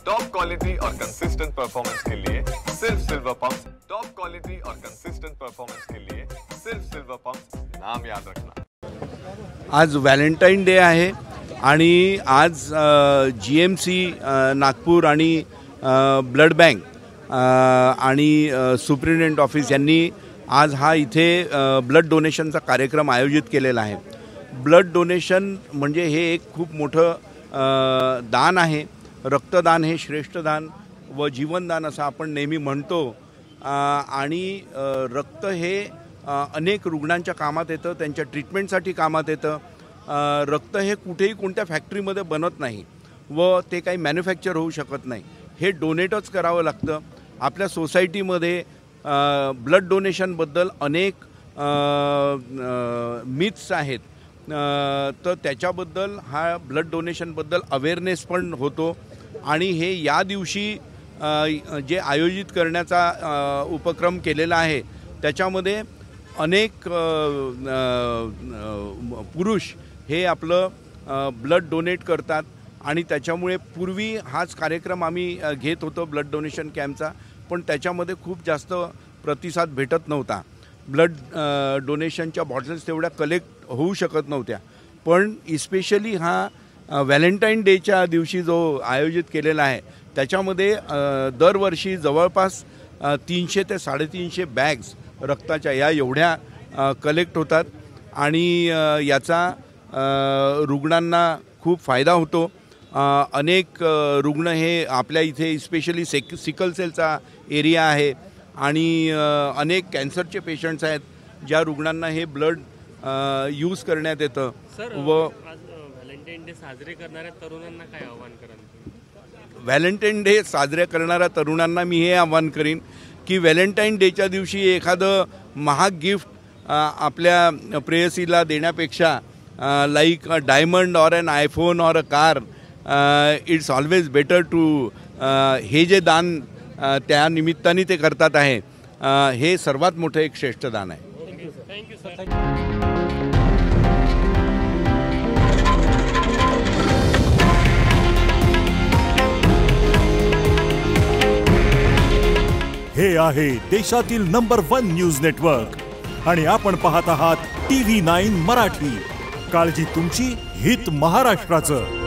Top quality और consistent performance के लिए सिर्फ सिल्वर पंप्स। टॉप क्वालिटी और कंसिस्टेंट परफॉर्मेंस के लिए सिर्फ सिल्वर पंप्स, नाम याद रखना। आज व्हॅलेंटाईन डे आहे आणि आज GMC नागपूर आणि ब्लड बँक आणि सुप्रिटेंडेंट ऑफिस यांनी आज हा इथे ब्लड डोनेशनचा कार्यक्रम आयोजित केलेला आहे। ब्लड डोनेशन म्हणजे हे एक खूप मोठं दान आहे। रक्तदान हे श्रेष्ठ दान व जीवनदान असं आपण नेहमी म्हणतो आणि रक्त हे अनेक रुग्णांच्या कामात येतं, त्यांच्या ट्रीटमेंटसाठी कामात येतं। रक्त हे कुठेही कोणत्या फॅक्टरीमध्ये बनत नाही व ते काही मॅन्युफॅक्चर होऊ शकत नाही, हे डोनेटच करावं लागतं। आपल्या सोसायटीमध्ये ब्लड डोनेशनबद्दल अनेक मिथ्स आहेत, तर त्याच्याबद्दल हा ब्लड डोनेशनबद्दल अवेअरनेस पण होतो आणि हे या दिवशी जे आयोजित करण्याचा उपक्रम केलेला आहे त्याच्यामध्ये अनेक पुरुष हे आपलं ब्लड डोनेट करतात आणि त्याच्यामुळे पूर्वी हाच कार्यक्रम आम्ही घेत होतो ब्लड डोनेशन कॅम्पचा, पण त्याच्यामध्ये खूप जास्त प्रतिसाद भेटत नव्हता। ब्लड डोनेशनच्या बॉटल्स तेवढ्या कलेक्ट होऊ शकत नव्हत्या, पण इस्पेशली हा व्हॅलेंटाईन डेच्या दिवशी जो आयोजित केलेला आहे त्याच्यामध्ये दरवर्षी जवळपास 300 ते 350 बॅग्स रक्ताच्या या एवढ्या कलेक्ट होतात आणि याचा रुग्णांना खूप फायदा होतो। अनेक रुग्ण हे आपल्या इथे स्पेशली सिकल सेलचा एरिया आहे आणि अनेक कॅन्सरचे पेशंट्स आहेत ज्या रुग्णांना हे ब्लड यूज करण्यात येतं। व व्हॅलेंटाईन डे साजरे करणाऱ्या तरुणांना काय आव्हान कराल? व्हॅलेंटाईन डे साजरे करणाऱ्या तरुणांना मी हे आव्हान करीन की व्हॅलेंटाईन डेच्या दिवशी एखादं महाग गिफ्ट आपल्या प्रेयसीला देण्यापेक्षा like a diamond or an iPhone or a car, it's always better to हे जे दान त्या निमित्ताने ते करतात आहे, हे सर्वात मोठं एक श्रेष्ठ दान आहे। Thank you sir. हे आहे देशातील नंबर 1 न्यूज नेटवर्क आणि आपण पाहत आहात TV9 मराठी। काळजी तुमची, हित महाराष्ट्राचं।